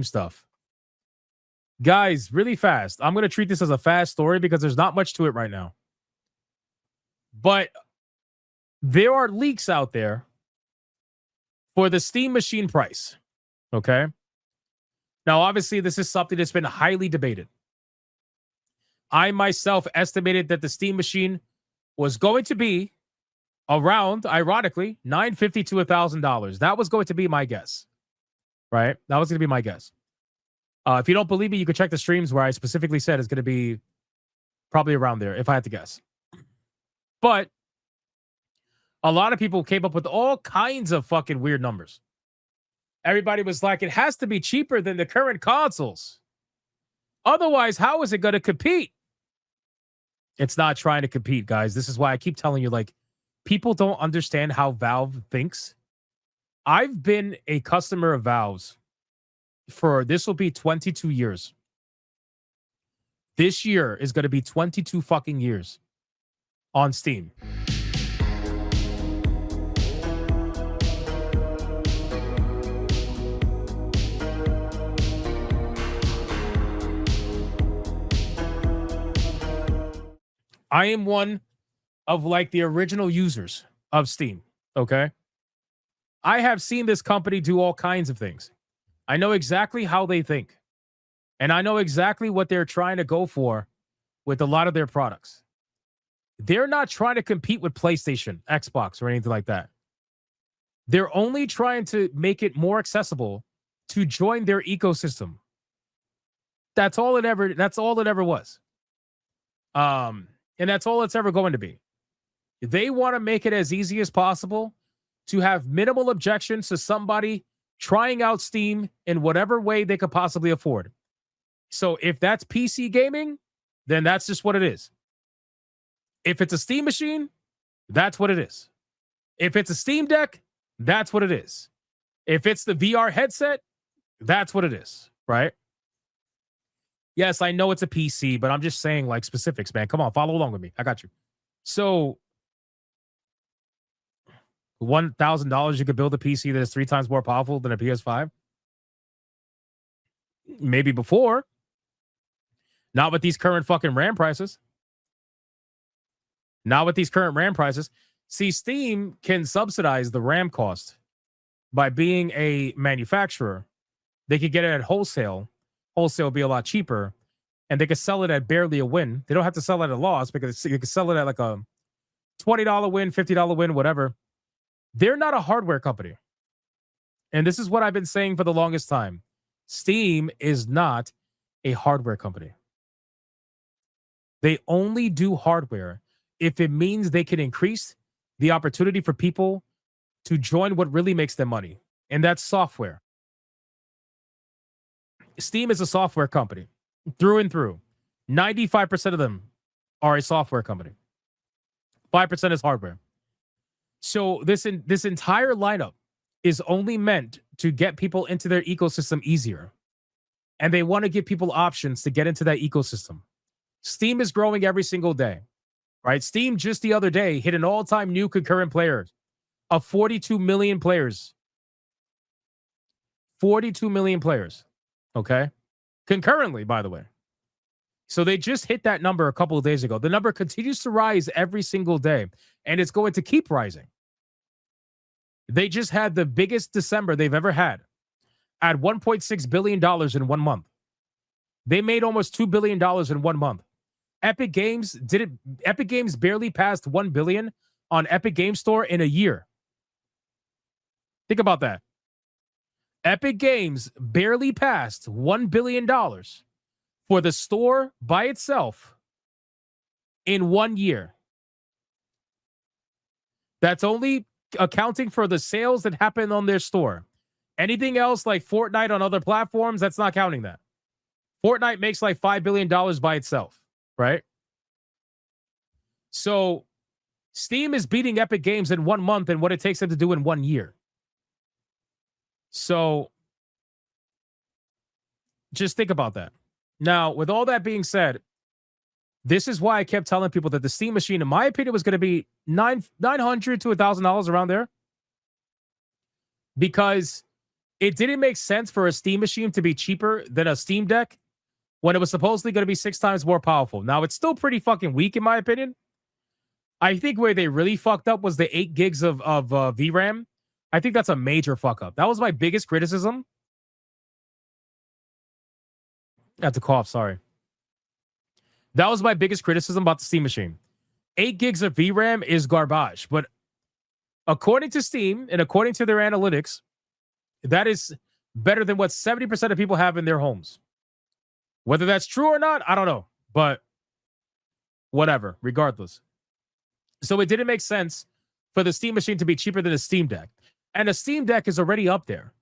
stuff. Guys, really fast. I'm going to treat this as a fast story because there's not much to it right now. But there are leaks out there for the Steam machine price. Okay. Now, obviously, this is something that's been highly debated. I myself estimated that the Steam machine was going to be around, ironically, $950 to $1,000. That was going to be my guess. Right? That was going to be my guess. If you don't believe me, you can check the streams where I specifically said it's going to be probably around there, if I had to guess. But a lot of people came up with all kinds of fucking weird numbers. Everybody was like, it has to be cheaper than the current consoles. Otherwise, how is it going to compete? It's not trying to compete, guys. This is why I keep telling you, like, people don't understand how Valve thinks. I've been a customer of Valve's for, this will be 22 years. This year is going to be 22 fucking years on Steam. I am one of like the original users of Steam, okay? I have seen this company do all kinds of things. I know exactly how they think. And I know exactly what they're trying to go for with a lot of their products. They're not trying to compete with PlayStation, Xbox, or anything like that. They're only trying to make it more accessible to join their ecosystem. That's all it ever was. And that's all it's ever going to be. They want to make it as easy as possible to have minimal objections to somebody trying out Steam in whatever way they could possibly afford. So if that's PC gaming, then that's just what it is. If it's a Steam machine, that's what it is. If it's a Steam Deck, that's what it is. If it's the VR headset, that's what it is, right? Yes, I know it's a PC, but I'm just saying like specifics, man. Come on, follow along with me. I got you. So $1,000, you could build a PC that is 3 times more powerful than a PS5? Maybe before. Not with these current fucking RAM prices. Not with these current RAM prices. See, Steam can subsidize the RAM cost by being a manufacturer. They could get it at wholesale. Wholesale will be a lot cheaper. And they could sell it at barely a win. They don't have to sell it at a loss because you could sell it at like a $20 win, $50 win, whatever. They're not a hardware company. And this is what I've been saying for the longest time. Steam is not a hardware company. They only do hardware if it means they can increase the opportunity for people to join what really makes them money. And that's software. Steam is a software company through and through. 95% of them are a software company. 5% is hardware. So this entire lineup is only meant to get people into their ecosystem easier. And they want to give people options to get into that ecosystem. Steam is growing every single day, right? Steam just the other day hit an all-time new concurrent players of 42 million players. 42 million players, okay? Concurrently, by the way. So they just hit that number a couple of days ago. The number continues to rise every single day, and it's going to keep rising. They just had the biggest December they've ever had at $1.6 billion in 1 month. They made almost $2 billion in 1 month. Epic Games did it. Epic Games barely passed 1 billion on Epic Games Store in a year. Think about that. Epic Games barely passed $1 billion for the store by itself in 1 year. That's only accounting for the sales that happened on their store. Anything else like Fortnite on other platforms, that's not counting that. Fortnite makes like $5 billion by itself, right? So Steam is beating Epic Games in 1 month and what it takes them to do in 1 year. So just think about that. Now, with all that being said, this is why I kept telling people that the Steam machine, in my opinion, was going to be $900 to $1,000 around there. Because It didn't make sense for a Steam machine to be cheaper than a Steam Deck when it was supposedly going to be 6 times more powerful. Now, it's still pretty fucking weak, in my opinion. I think where they really fucked up was the 8 gigs of VRAM. I think that's a major fuck up. That was my biggest criticism. I had to cough, sorry. That was my biggest criticism about the Steam machine. 8 gigs of VRAM is garbage. But according to Steam and according to their analytics, that is better than what 70% of people have in their homes. Whether that's true or not, I don't know. But whatever, regardless. So it didn't make sense for the Steam machine to be cheaper than a Steam Deck. And a Steam Deck is already up there.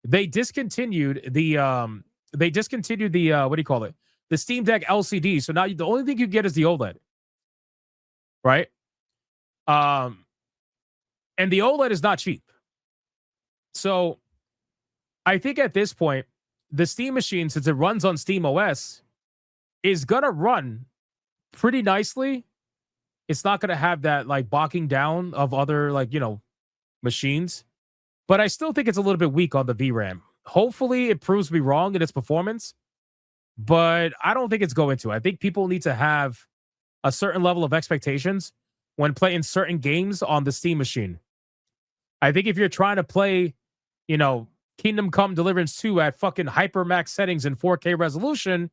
They discontinued the what do you call it? The Steam Deck LCD. So now the only thing you get is the OLED. Right? And the OLED is not cheap. So I think at this point, the Steam machine, since it runs on Steam OS, is gonna run pretty nicely. It's not gonna have that like bogging down of other machines. But I still think it's a little bit weak on the VRAM. Hopefully it proves me wrong in its performance. But I don't think it's going to. I think people need to have a certain level of expectations when playing certain games on the Steam machine. I think if you're trying to play, Kingdom Come Deliverance 2 at fucking hypermax settings and 4K resolution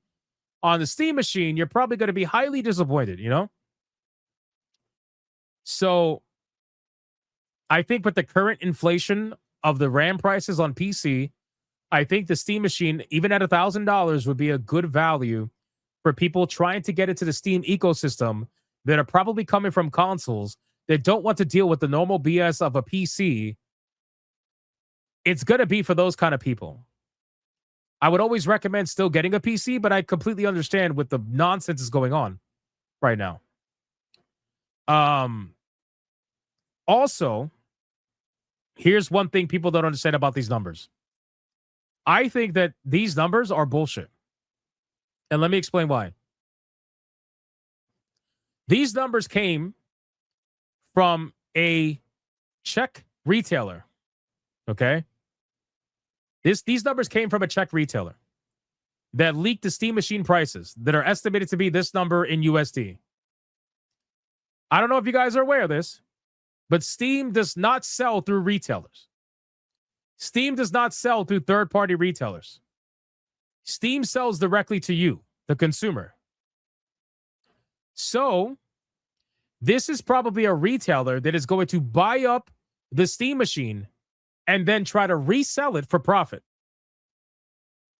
on the Steam machine, you're probably going to be highly disappointed, So I think with the current inflation of the RAM prices on PC, I think the Steam machine, even at $1,000, would be a good value for people trying to get into the Steam ecosystem that are probably coming from consoles that don't want to deal with the normal BS of a PC. It's going to be for those kind of people. I would always recommend still getting a PC, but I completely understand what the nonsense is going on right now. Also, here's one thing people don't understand about these numbers. I think that these numbers are bullshit. And let me explain why. These numbers came from a Czech retailer. Okay? These numbers came from a Czech retailer that leaked the Steam machine prices that are estimated to be this number in USD. I don't know if you guys are aware of this, but Steam does not sell through retailers. Steam does not sell through third-party retailers. Steam sells directly to you, the consumer. So, this is probably a retailer that is going to buy up the Steam machine and then try to resell it for profit.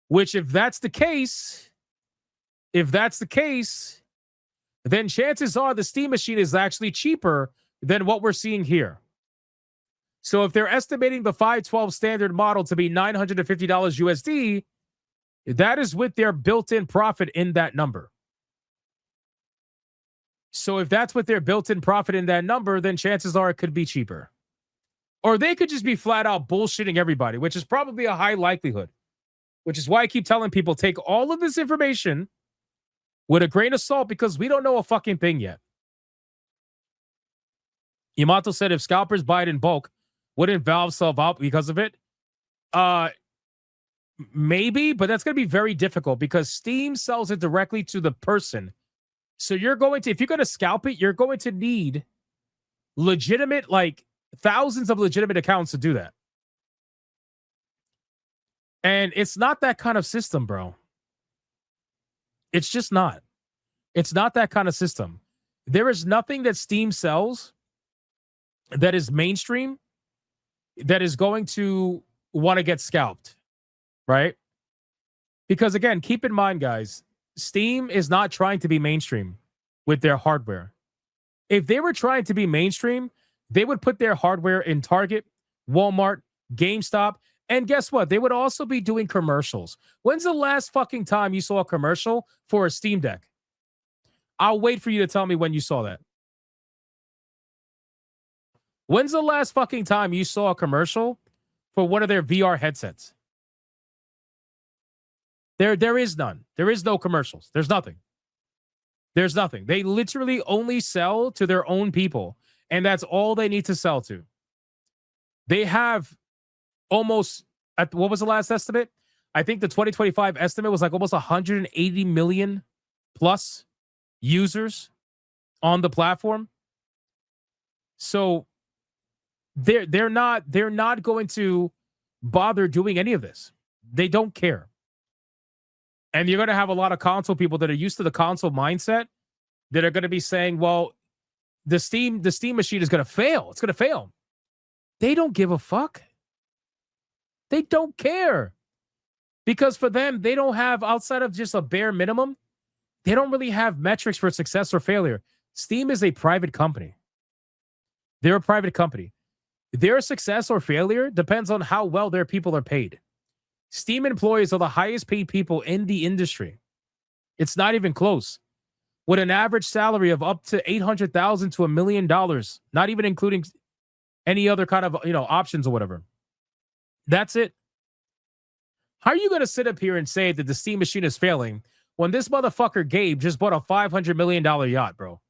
Which, if that's the case, then chances are the Steam machine is actually cheaper than what we're seeing here. So if they're estimating the 512 standard model to be $950 USD, that is with their built-in profit in that number. So if that's with their built-in profit in that number, then chances are it could be cheaper. Or they could just be flat out bullshitting everybody, which is probably a high likelihood. Which is why I keep telling people, take all of this information with a grain of salt, because we don't know a fucking thing yet. Yamato said if scalpers buy it in bulk, wouldn't Valve sell out because of it? Maybe, but that's going to be very difficult because Steam sells it directly to the person. So if you're going to scalp it, you're going to need legitimate, thousands of legitimate accounts to do that. And it's not that kind of system, bro. It's just not. It's not that kind of system. There is nothing that Steam sells that is mainstream that is going to want to get scalped, right? Because again, keep in mind, guys, Steam is not trying to be mainstream with their hardware. If they were trying to be mainstream, they would put their hardware in Target, Walmart, GameStop, and guess what? They would also be doing commercials. When's the last fucking time you saw a commercial for a Steam Deck? I'll wait for you to tell me when you saw that. When's the last fucking time you saw a commercial for one of their VR headsets? There is none. There is no commercials. There's nothing. There's nothing. They literally only sell to their own people, and that's all they need to sell to. They have almost What was the last estimate? I think the 2025 estimate was like almost 180 million plus users on the platform. So they're not going to bother doing any of this. They don't care. And you're going to have a lot of console people that are used to the console mindset that are going to be saying, well, the Steam machine is going to fail. It's going to fail. They don't give a fuck. They don't care. Because for them, they don't have, outside of just a bare minimum, they don't really have metrics for success or failure. Steam is a private company. They're a private company. Their success or failure depends on how well their people are paid. Steam employees are the highest paid people in the industry. It's not even close. With an average salary of up to $800,000 to $1 million, not even including any other kind of, options or whatever. That's it. How are you going to sit up here and say that the Steam machine is failing when this motherfucker Gabe just bought a $500 million yacht, bro?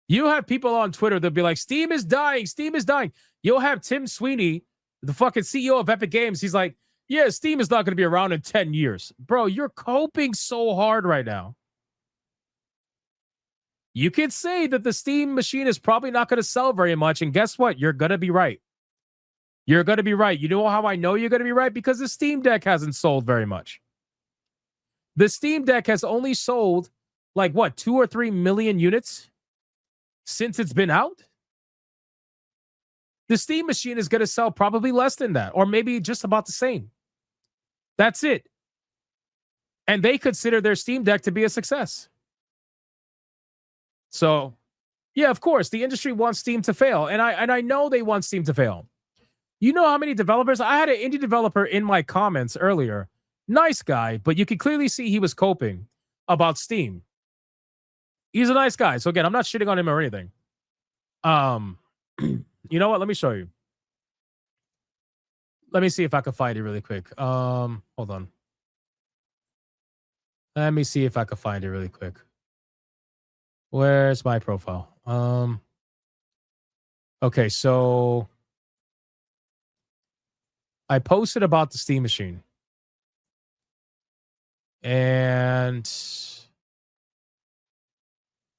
You have people on Twitter that'll be like, Steam is dying. Steam is dying. You'll have Tim Sweeney, the fucking CEO of Epic Games. He's like, yeah, Steam is not going to be around in 10 years. Bro, you're coping so hard right now. You could say that the Steam machine is probably not going to sell very much. And guess what? You're going to be right. You're going to be right. You know how I know you're going to be right? Because the Steam Deck hasn't sold very much. The Steam Deck has only sold like 2 or 3 million units since it's been out. The Steam machine is going to sell probably less than that, or maybe just about the same. That's it. And they consider their Steam Deck to be a success. So, yeah, of course, the industry wants Steam to fail. And I know they want Steam to fail. You know how many developers? I had an indie developer in my comments earlier. Nice guy, but you could clearly see he was coping about Steam. He's a nice guy. So again, I'm not shitting on him or anything. You know what? Let me show you. Let me see if I can find it really quick. Hold on. Let me see if I can find it really quick. Where's my profile? Okay, so I posted about the Steam machine. And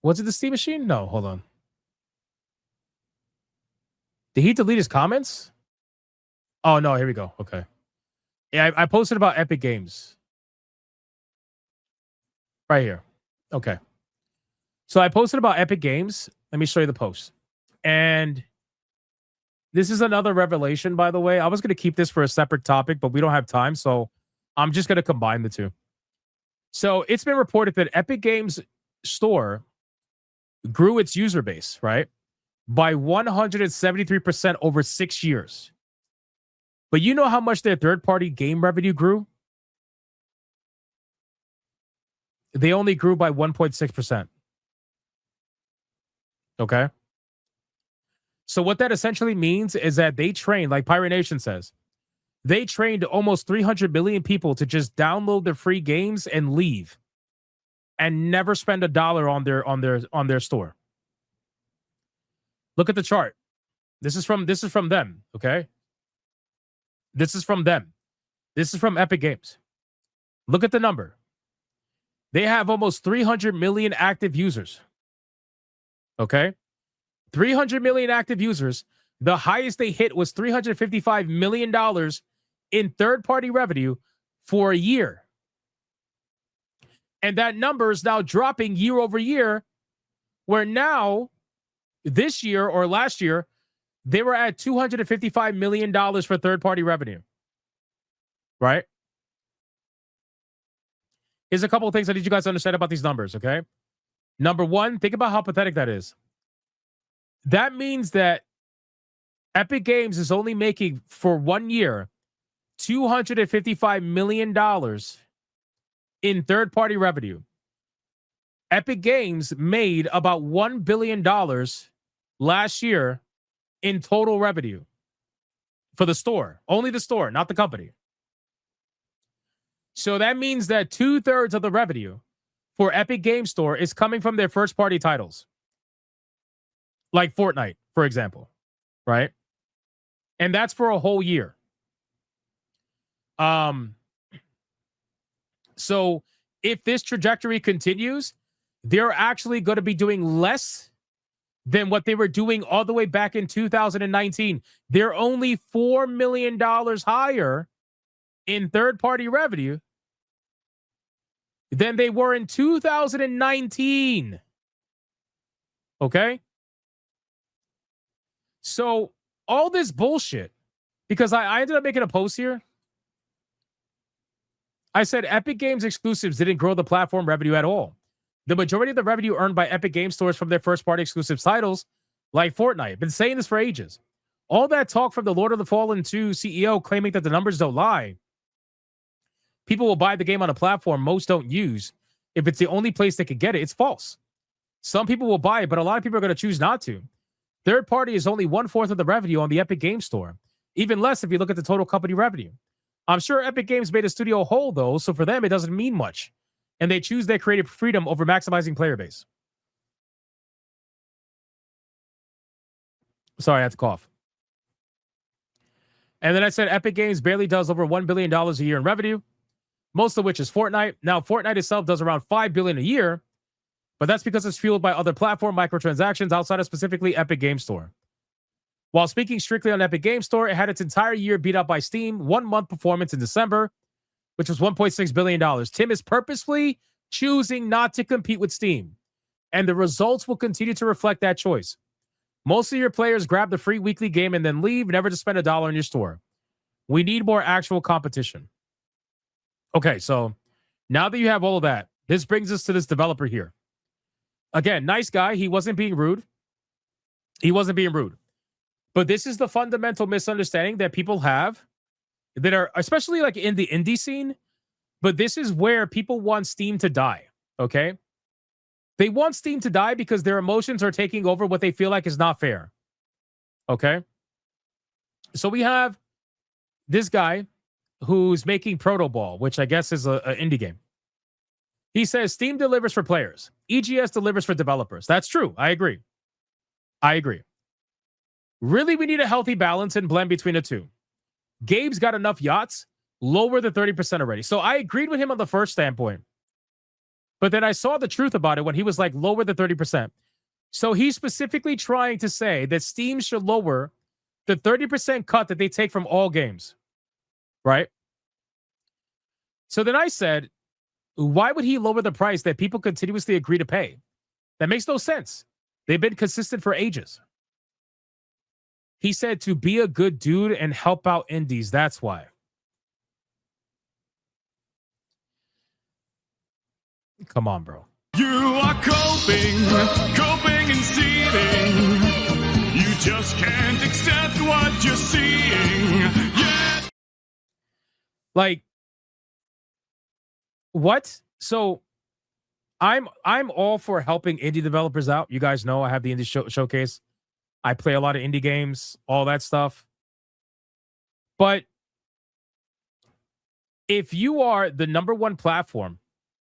was it the Steam machine? No, hold on. Did he delete his comments? Oh, no, here we go. Okay. Yeah, I posted about Epic Games. Right here. Okay. So I posted about Epic Games. Let me show you the post. And this is another revelation, by the way. I was going to keep this for a separate topic, but we don't have time. So I'm just going to combine the two. So it's been reported that Epic Games Store grew its user base, right, by 173% over 6 years. But you know how much their third-party game revenue grew? They only grew by 1.6%. Okay? So what that essentially means is that they trained, like Pirate Nation says, they trained almost 300 million people to just download their free games and leave and never spend $1 on their store. Look at the chart. This is from them, okay? This is from them. This is from Epic Games. Look at the number. They have almost 300 million active users. Okay? 300 million active users. The highest they hit was $355 million in third-party revenue for a year. And that number is now dropping year over year, where now, this year or last year, they were at $255 million for third-party revenue. Right? Here's a couple of things I need you guys to understand about these numbers, okay? Number one, think about how pathetic that is. That means that Epic Games is only making, for 1 year, $255 million in third-party revenue. Epic Games made about $1 billion last year in total revenue for the store. Only the store, not the company. So that means that 2/3 of the revenue for Epic Games Store is coming from their first-party titles. Like Fortnite, for example. Right? And that's for a whole year. Um, so if this trajectory continues, they're actually going to be doing less than what they were doing all the way back in 2019. They're only $4 million higher in third-party revenue than they were in 2019. Okay? So all this bullshit, because I ended up making a post here. I said Epic Games exclusives didn't grow the platform revenue at all. The majority of the revenue earned by Epic Game Stores from their first-party exclusive titles, like Fortnite. I've been saying this for ages. All that talk from the Lord of the Fallen 2 CEO claiming that the numbers don't lie. People will buy the game on a platform most don't use. If it's the only place they could get it, it's false. Some people will buy it, but a lot of people are going to choose not to. Third party is only 1/4 of the revenue on the Epic Game Store. Even less if you look at the total company revenue. I'm sure Epic Games made a studio whole, though, so for them, it doesn't mean much. And they choose their creative freedom over maximizing player base. Sorry, I had to cough. And then I said Epic Games barely does over $1 billion a year in revenue, most of which is Fortnite. Now, Fortnite itself does around $5 billion a year, but that's because it's fueled by other platform microtransactions outside of specifically Epic Game Store. While speaking strictly on Epic Game Store, it had its entire year beat up by Steam, 1 month performance in December, which was $1.6 billion. Tim is purposefully choosing not to compete with Steam, and the results will continue to reflect that choice. Most of your players grab the free weekly game and then leave, never to spend $1 in your store. We need more actual competition. Okay, so now that you have all of that, this brings us to this developer here. Again, nice guy. He wasn't being rude. But this is the fundamental misunderstanding that people have that are, especially like in the indie scene, but this is where people want Steam to die, okay? They want Steam to die because their emotions are taking over what they feel like is not fair, okay? So we have this guy who's making Proto Ball, which I guess is an indie game. He says Steam delivers for players. EGS delivers for developers. That's true. I agree. Really, we need a healthy balance and blend between the two. Gabe's got enough yachts, lower the 30% already. So I agreed with him on the first standpoint. But then I saw the truth about it when he was like, lower the 30%. So he's specifically trying to say that Steam should lower the 30% cut that they take from all games. Right? So then I said, why would he lower the price that people continuously agree to pay? That makes no sense. They've been consistent for ages. He said to be a good dude and help out indies. That's why. Come on, bro. You are coping and seething. You just can't accept what you're seeing. Yeah. Like, what? So I'm all for helping indie developers out. You guys know I have the indie showcase. I play a lot of indie games, all that stuff. But if you are the number one platform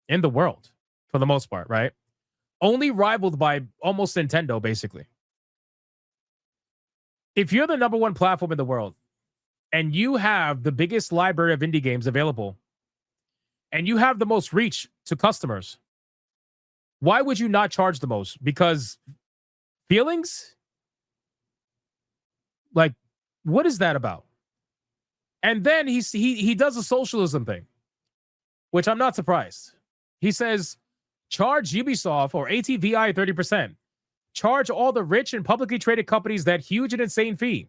in the world, for the most part, right? Only rivaled by almost Nintendo, basically. If you're the number one platform in the world and you have the biggest library of indie games available and you have the most reach to customers, why would you not charge the most? Because feelings? Like, what is that about? And then he does a socialism thing, which I'm not surprised. He says, charge Ubisoft or ATVI 30%. Charge all the rich and publicly traded companies that huge and insane fee.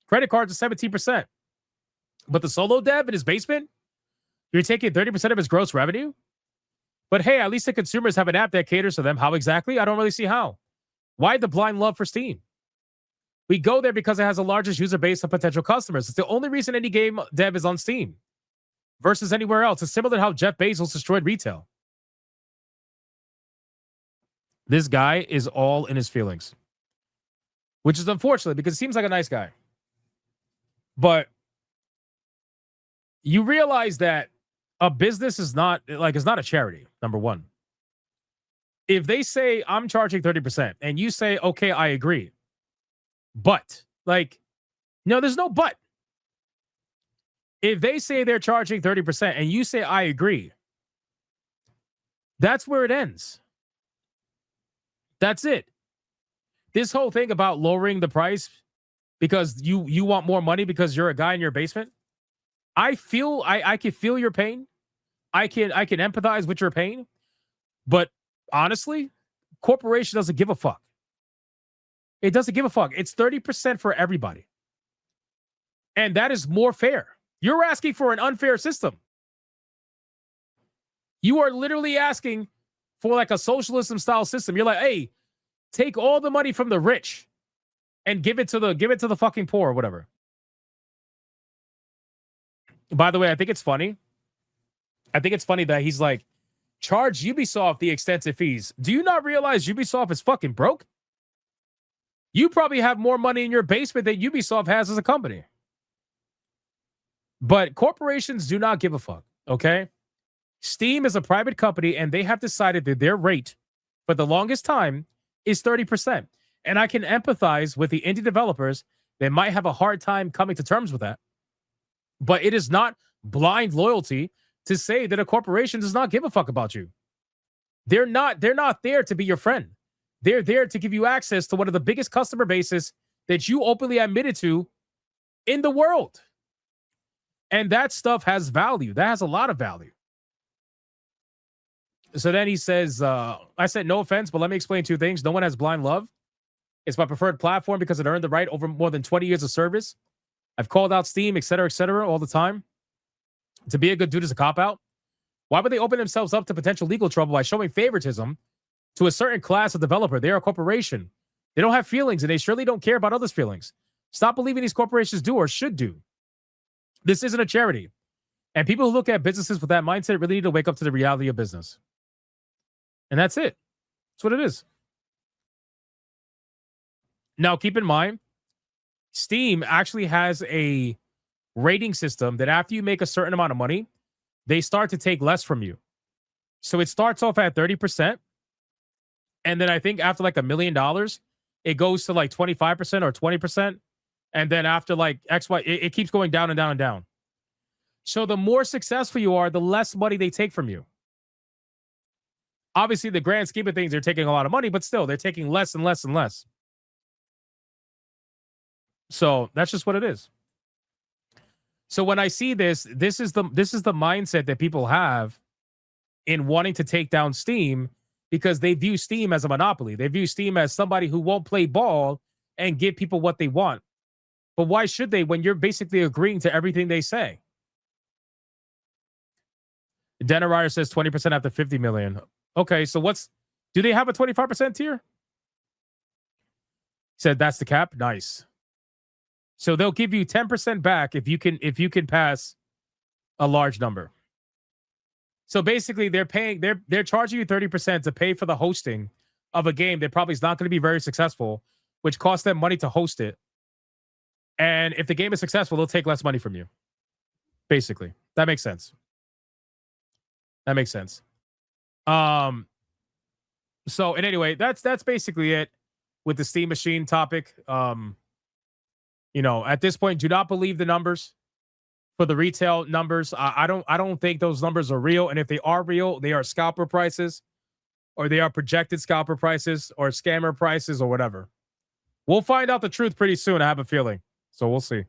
Credit cards are 17%. But the solo dev in his basement, you're taking 30% of his gross revenue? But hey, at least the consumers have an app that caters to them. How exactly? I don't really see how. Why the blind love for Steam? We go there because it has the largest user base of potential customers. It's the only reason any game dev is on Steam versus anywhere else. It's similar to how Jeff Bezos destroyed retail. This guy is all in his feelings, which is unfortunate because it seems like a nice guy. But you realize that a business is not like, it's not a charity, number one. If they say I'm charging 30% and you say, okay, I agree. But like, no, there's no but. If they say they're charging 30% and you say, I agree, that's where it ends. That's it. This whole thing about lowering the price because you want more money because you're a guy in your basement. I can feel your pain. I can empathize with your pain. But honestly, corporation doesn't give a fuck. It doesn't give a fuck. It's 30% for everybody. And that is more fair. You're asking for an unfair system. You are literally asking for like a socialism style system. You're like, hey, take all the money from the rich and give it to the fucking poor or whatever. By the way, I think it's funny. I think it's funny that he's like, charge Ubisoft the extensive fees. Do you not realize Ubisoft is fucking broke? You probably have more money in your basement than Ubisoft has as a company. But corporations do not give a fuck, okay? Steam is a private company, and they have decided that their rate for the longest time is 30%. And I can empathize with the indie developers that might have a hard time coming to terms with that. But it is not blind loyalty to say that a corporation does not give a fuck about you. They're not there to be your friend. They're there to give you access to one of the biggest customer bases that you openly admitted to in the world. And that stuff has value. That has a lot of value. So then he says, I said, no offense, but let me explain two things. No one has blind love. It's my preferred platform because it earned the right over more than 20 years of service. I've called out Steam, et cetera, all the time. To be a good dude is a cop-out. Why would they open themselves up to potential legal trouble by showing favoritism to a certain class of developer? They are a corporation. They don't have feelings, and they surely don't care about others' feelings. Stop believing these corporations do or should do. This isn't a charity. And people who look at businesses with that mindset really need to wake up to the reality of business. And that's it. That's what it is. Now, keep in mind, Steam actually has a rating system that after you make a certain amount of money, they start to take less from you. So it starts off at 30%. And then I think after like $1 million, it goes to like 25% or 20%. And then after like XY, it keeps going down and down and down. So the more successful you are, the less money they take from you. Obviously, the grand scheme of things, they're taking a lot of money, but still, they're taking less and less and less. So that's just what it is. So when I see this, this is the mindset that people have in wanting to take down Steam because they view Steam as a monopoly. They view Steam as somebody who won't play ball and give people what they want. But why should they when you're basically agreeing to everything they say? Denner Ryder says 20% after 50 million. Okay, so do they have a 25% tier? Said that's the cap. Nice. So they'll give you 10% back if you can pass a large number. So basically they're charging you 30% to pay for the hosting of a game that probably is not going to be very successful, which costs them money to host it. And if the game is successful, they'll take less money from you. Basically. That makes sense. So and anyway, that's basically it with the Steam Machine topic. At this point, do not believe the numbers for the retail numbers. I don't think those numbers are real. And if they are real, they are scalper prices, or they are projected scalper prices, or scammer prices, or whatever. We'll find out the truth pretty soon. I have a feeling. So we'll see.